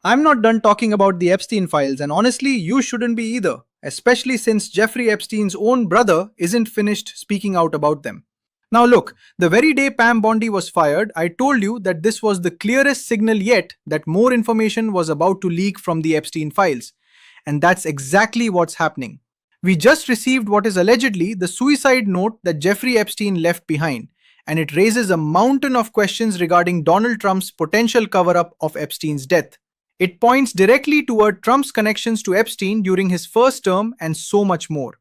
I'm not done talking about the Epstein files, and honestly, you shouldn't be either, especially since Jeffrey Epstein's own brother isn't finished speaking out about them. Now, look, the very day Pam Bondi was fired, I told you that this was the clearest signal yet that more information was about to leak from the Epstein files. And that's exactly what's happening. We just received what is allegedly the suicide note that Jeffrey Epstein left behind, and it raises a mountain of questions regarding Donald Trump's potential cover up of Epstein's death. It points directly toward Trump's connections to Epstein during his first term and so much more.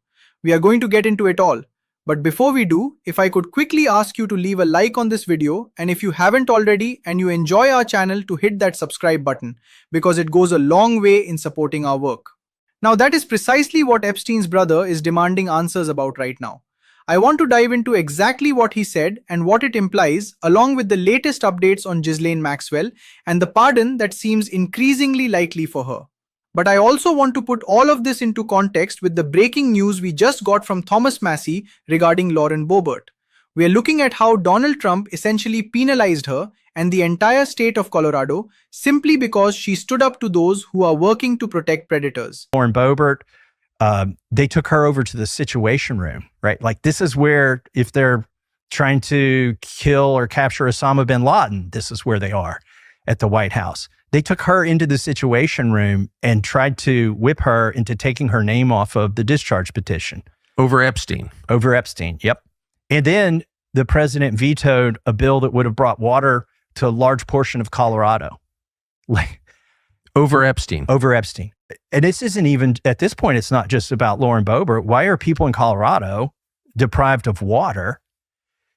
We are going to get into it all. But before we do, if I could quickly ask you to leave a like on this video, and if you haven't already and you enjoy our channel, to hit that subscribe button because it goes a long way in supporting our work. Now that is precisely what Epstein's brother is demanding answers about right now. I want to dive into exactly what he said and what it implies, along with the latest updates on Ghislaine Maxwell and the pardon that seems increasingly likely for her. But I also want to put all of this into context with the breaking news we just got from Thomas Massie regarding Lauren Boebert. We are looking at how Donald Trump essentially penalized her and the entire state of Colorado simply because she stood up to those who are working to protect predators. Lauren Boebert, they took her over to the Situation Room, right? Like, this is where, if they're trying to kill or capture Osama bin Laden, this is where they are at the White House. They took her into the Situation Room and tried to whip her into taking her name off of the discharge petition. Over Epstein. Over Epstein, yep. And then the president vetoed a bill that would have brought water to a large portion of Colorado. Like, Over Epstein. over Epstein. And this isn't even, at this point, it's not just about Lauren Boebert. Why are people in Colorado deprived of water?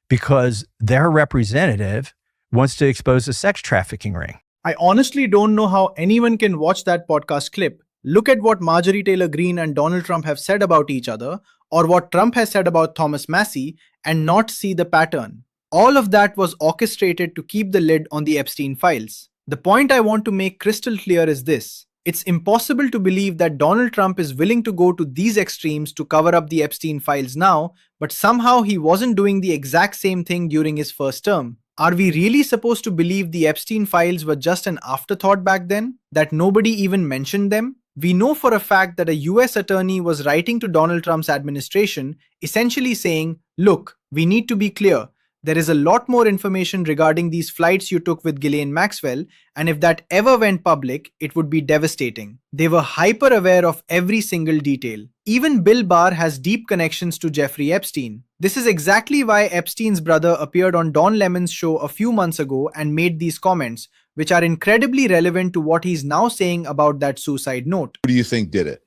Because their representative wants to expose a sex trafficking ring. I honestly don't know how anyone can watch that podcast clip, look at what Marjorie Taylor Greene and Donald Trump have said about each other, or what Trump has said about Thomas Massie, and not see the pattern. All of that was orchestrated to keep the lid on the Epstein files. The point I want to make crystal clear is this. It's impossible to believe that Donald Trump is willing to go to these extremes to cover up the Epstein files now, but somehow he wasn't doing the exact same thing during his first term. Are we really supposed to believe the Epstein files were just an afterthought back then? That nobody even mentioned them? We know for a fact that a US attorney was writing to Donald Trump's administration, essentially saying, look, we need to be clear. There is a lot more information regarding these flights you took with Ghislaine Maxwell, and if that ever went public, it would be devastating. They were hyper aware of every single detail. Even Bill Barr has deep connections to Jeffrey Epstein. This is exactly why Epstein's brother appeared on Don Lemon's show a few months ago and made these comments, which are incredibly relevant to what he's now saying about that suicide note. Who do you think did it?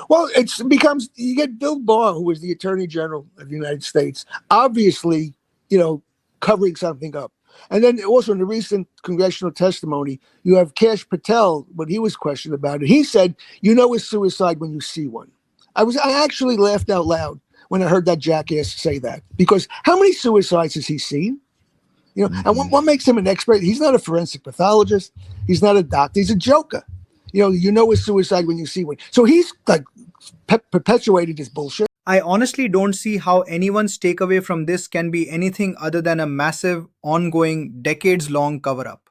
Well, it becomes, you get Bill Barr, who was the Attorney General of the United States, obviously, covering something up. And then also in the recent congressional testimony, you have Kash Patel, when he was questioned about it, he said, it's suicide when you see one. I actually laughed out loud when I heard that jackass say that, because how many suicides has he seen? And what makes him an expert? He's not a forensic pathologist. He's not a doctor. He's a joker. It's suicide when you see one. So he's like perpetuated this bullshit. I honestly don't see how anyone's takeaway from this can be anything other than a massive, ongoing, decades-long cover-up.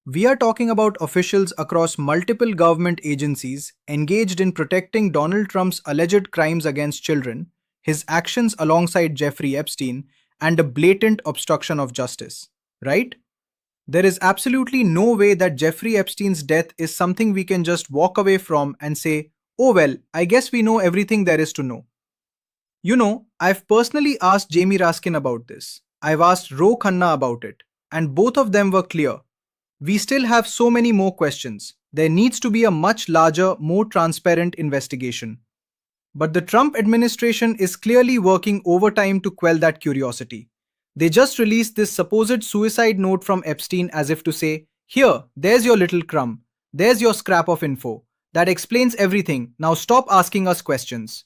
We are talking about officials across multiple government agencies engaged in protecting Donald Trump's alleged crimes against children, his actions alongside Jeffrey Epstein, and a blatant obstruction of justice, right? There is absolutely no way that Jeffrey Epstein's death is something we can just walk away from and say, oh well, I guess we know everything there is to know. I've personally asked Jamie Raskin about this. I've asked Ro Khanna about it, and both of them were clear. We still have so many more questions. There needs to be a much larger, more transparent investigation. But the Trump administration is clearly working overtime to quell that curiosity. They just released this supposed suicide note from Epstein as if to say, here, there's your little crumb. There's your scrap of info. That explains everything. Now stop asking us questions.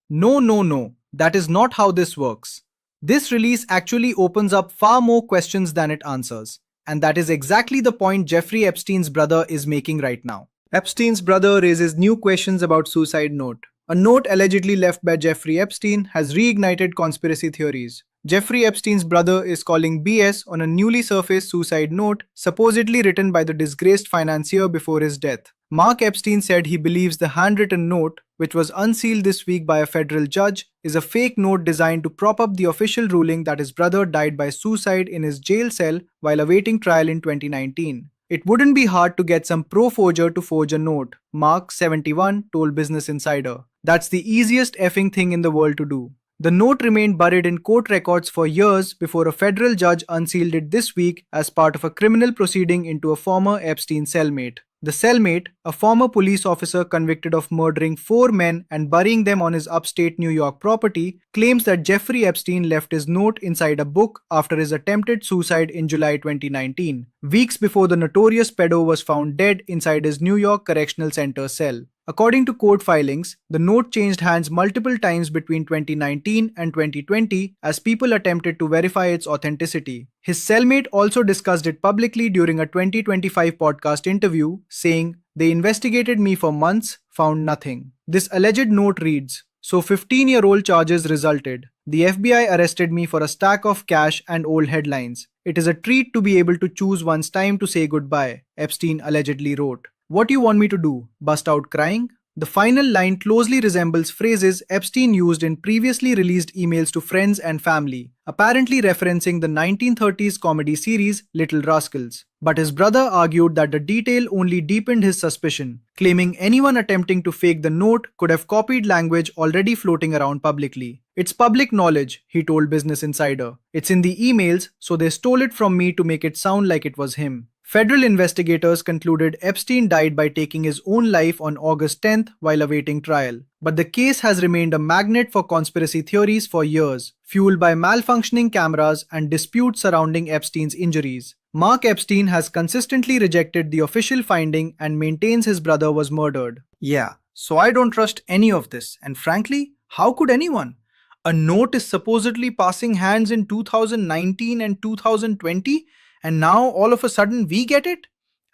No. That is not how this works. This release actually opens up far more questions than it answers. And that is exactly the point Jeffrey Epstein's brother is making right now. Epstein's brother raises new questions about suicide note. A note allegedly left by Jeffrey Epstein has reignited conspiracy theories. Jeffrey Epstein's brother is calling BS on a newly surfaced suicide note supposedly written by the disgraced financier before his death. Mark Epstein said he believes the handwritten note, which was unsealed this week by a federal judge, is a fake note designed to prop up the official ruling that his brother died by suicide in his jail cell while awaiting trial in 2019. It wouldn't be hard to get some pro forger to forge a note, Mark, 71, told Business Insider. That's the easiest effing thing in the world to do. The note remained buried in court records for years before a federal judge unsealed it this week as part of a criminal proceeding into a former Epstein cellmate. The cellmate, a former police officer convicted of murdering 4 men and burying them on his upstate New York property, claims that Jeffrey Epstein left his note inside a book after his attempted suicide in July 2019, weeks before the notorious pedo was found dead inside his New York Correctional Center cell. According to court filings, the note changed hands multiple times between 2019 and 2020 as people attempted to verify its authenticity. His cellmate also discussed it publicly during a 2025 podcast interview, saying, "They investigated me for months, found nothing." This alleged note reads, "So 15-year-old charges resulted. The FBI arrested me for a stack of cash and old headlines. It is a treat to be able to choose one's time to say goodbye," Epstein allegedly wrote. "What do you want me to do? Bust out crying?" The final line closely resembles phrases Epstein used in previously released emails to friends and family, apparently referencing the 1930s comedy series Little Rascals. But his brother argued that the detail only deepened his suspicion, claiming anyone attempting to fake the note could have copied language already floating around publicly. "It's public knowledge," he told Business Insider. "It's in the emails, so they stole it from me to make it sound like it was him." Federal investigators concluded Epstein died by taking his own life on August 10th while awaiting trial. But the case has remained a magnet for conspiracy theories for years, fueled by malfunctioning cameras and disputes surrounding Epstein's injuries. Mark Epstein has consistently rejected the official finding and maintains his brother was murdered. Yeah, so I don't trust any of this, and frankly, how could anyone? A note is supposedly passing hands in 2019 and 2020, and now all of a sudden we get it?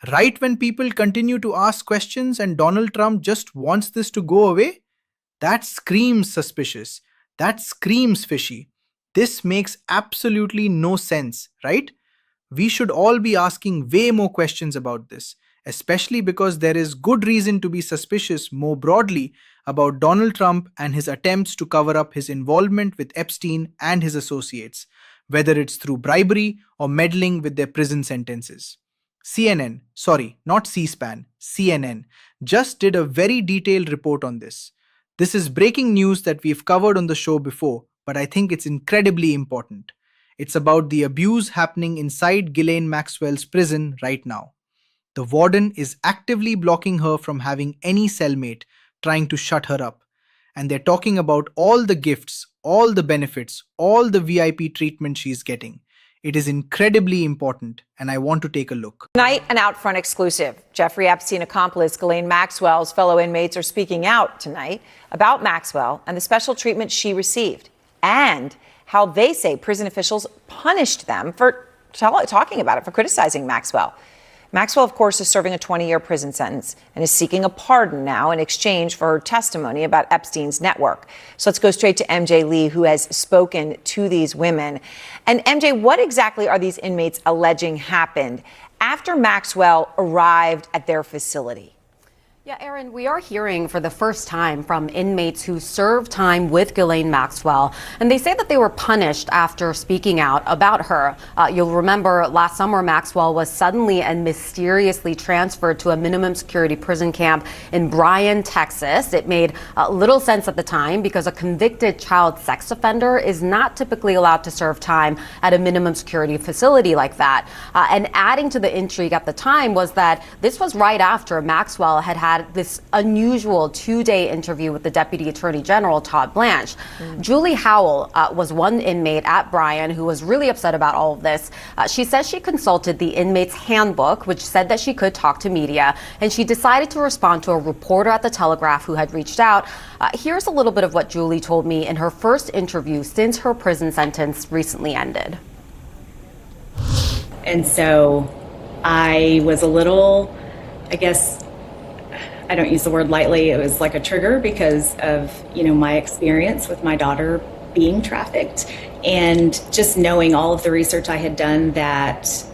Right when people continue to ask questions and Donald Trump just wants this to go away? That screams suspicious. That screams fishy. This makes absolutely no sense, right? We should all be asking way more questions about this, especially because there is good reason to be suspicious more broadly about Donald Trump and his attempts to cover up his involvement with Epstein and his associates, whether it's through bribery or meddling with their prison sentences. Not C-SPAN, CNN, just did a very detailed report on this. This is breaking news that we've covered on the show before, but I think it's incredibly important. It's about the abuse happening inside Ghislaine Maxwell's prison right now. The warden is actively blocking her from having any cellmate, trying to shut her up. And they're talking about all the gifts, all the benefits, all the VIP treatment she's getting. It is incredibly important, and I want to take a look. Tonight, an Outfront exclusive. Jeffrey Epstein accomplice Ghislaine Maxwell's fellow inmates are speaking out tonight about Maxwell and the special treatment she received, and how they say prison officials punished them for talking about it, for criticizing Maxwell. Maxwell, of course, is serving a 20-year prison sentence and is seeking a pardon now in exchange for her testimony about Epstein's network. So let's go straight to MJ Lee, who has spoken to these women. And MJ, what exactly are these inmates alleging happened after Maxwell arrived at their facility? Yeah, Erin, we are hearing for the first time from inmates who served time with Ghislaine Maxwell, and they say that they were punished after speaking out about her. You'll remember last summer, Maxwell was suddenly and mysteriously transferred to a minimum security prison camp in Bryan, Texas. It made little sense at the time because a convicted child sex offender is not typically allowed to serve time at a minimum security facility like that. And adding to the intrigue at the time was that this was right after Maxwell had this unusual 2-day interview with the Deputy Attorney General, Todd Blanche. Julie Howell was one inmate at Bryan who was really upset about all of this. She says she consulted the inmate's handbook, which said that she could talk to media, and she decided to respond to a reporter at the Telegraph who had reached out. Here's a little bit of what Julie told me in her first interview since her prison sentence recently ended. And so I was a little, I guess, I don't use the word lightly, it was like a trigger because of, my experience with my daughter being trafficked And just knowing all of the research I had done that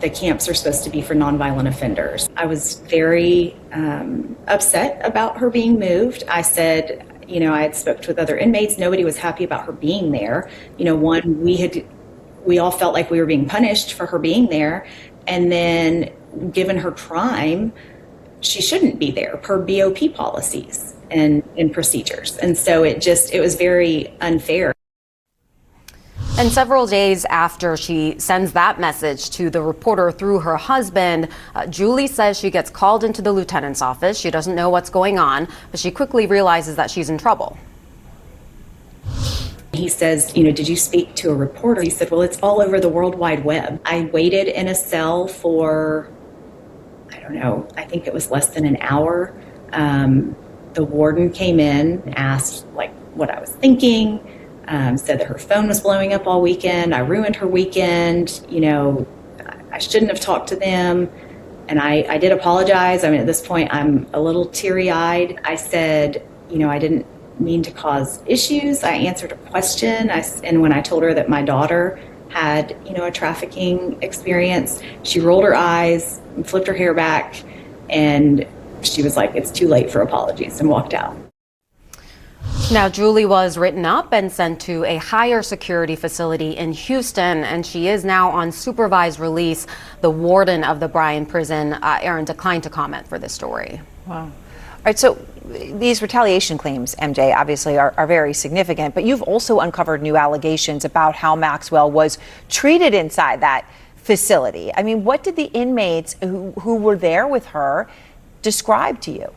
the camps are supposed to be for nonviolent offenders, I was very upset about her being moved. I said, I had spoken with other inmates. Nobody was happy about her being there. One, we all felt like we were being punished for her being there. And then given her crime, she shouldn't be there per BOP policies and procedures. And so it was very unfair. And several days after she sends that message to the reporter through her husband, Julie says she gets called into the lieutenant's office. She doesn't know what's going on, but she quickly realizes that she's in trouble. He says, did you speak to a reporter? He said, well, it's all over the World Wide Web. I waited in a cell for, I don't know, I think it was less than an hour. The warden came in, asked what I was thinking, said that her phone was blowing up all weekend. I ruined her weekend. I shouldn't have talked to them. And I did apologize. I mean, at this point, I'm a little teary-eyed. I said, I didn't mean to cause issues. I answered a question. And when I told her that my daughter had, a trafficking experience, she rolled her eyes and flipped her hair back. And she was like, it's too late for apologies, and walked out. Now, Julie was written up and sent to a higher security facility in Houston, and she is now on supervised release. The warden of the Bryan prison, Aaron, declined to comment for this story. Wow. All right, so these retaliation claims, MJ, obviously are very significant, but you've also uncovered new allegations about how Maxwell was treated inside that facility. I mean, what did the inmates who were there with her describe to you?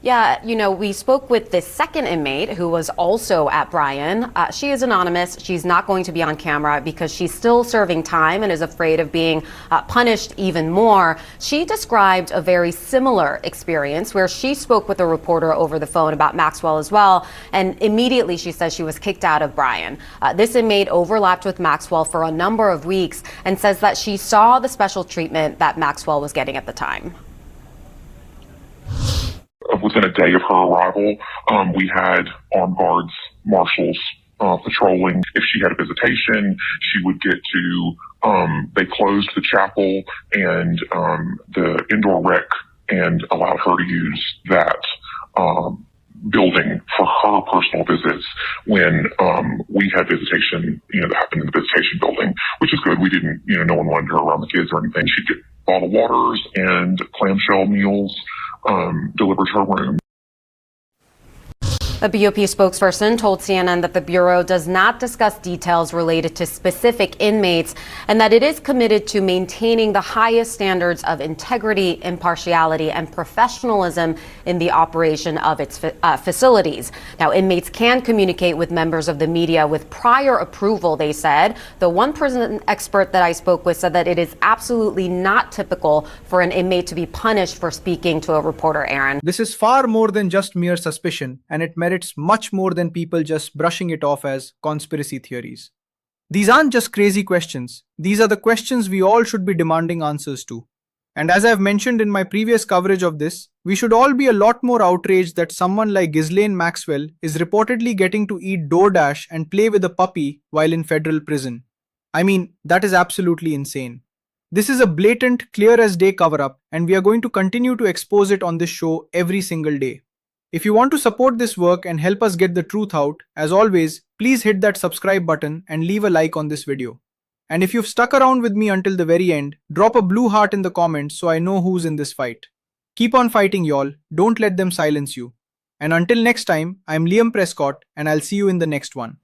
Yeah, we spoke with the second inmate who was also at Bryan. She is anonymous. She's not going to be on camera because she's still serving time and is afraid of being punished even more. She described a very similar experience where she spoke with a reporter over the phone about Maxwell as well. And immediately she says she was kicked out of Bryan. This inmate overlapped with Maxwell for a number of weeks and says that she saw the special treatment that Maxwell was getting at the time. Within a day of her arrival, we had armed guards, marshals patrolling. If she had a visitation, she would get to, they closed the chapel and the indoor rec and allowed her to use that building for her personal visits when we had visitation, that happened in the visitation building, which is good. We didn't, no one wanted her around the kids or anything. She'd get bottled waters and clamshell meals delivered to her room. A BOP spokesperson told CNN that the Bureau does not discuss details related to specific inmates and that it is committed to maintaining the highest standards of integrity, impartiality, and professionalism in the operation of its facilities. Now, inmates can communicate with members of the media with prior approval, they said. The one prison expert that I spoke with said that it is absolutely not typical for an inmate to be punished for speaking to a reporter, Aaron. This is far more than just mere suspicion, and it merits much more than people just brushing it off as conspiracy theories. These aren't just crazy questions. These are the questions we all should be demanding answers to. And as I've mentioned in my previous coverage of this, we should all be a lot more outraged that someone like Ghislaine Maxwell is reportedly getting to eat DoorDash and play with a puppy while in federal prison. I mean, that is absolutely insane. This is a blatant, clear as day cover-up, and we are going to continue to expose it on this show every single day. If you want to support this work and help us get the truth out, as always, please hit that subscribe button and leave a like on this video. And if you've stuck around with me until the very end, drop a blue heart in the comments so I know who's in this fight. Keep on fighting, y'all. Don't let them silence you. And until next time, I'm Liam Prescott, and I'll see you in the next one.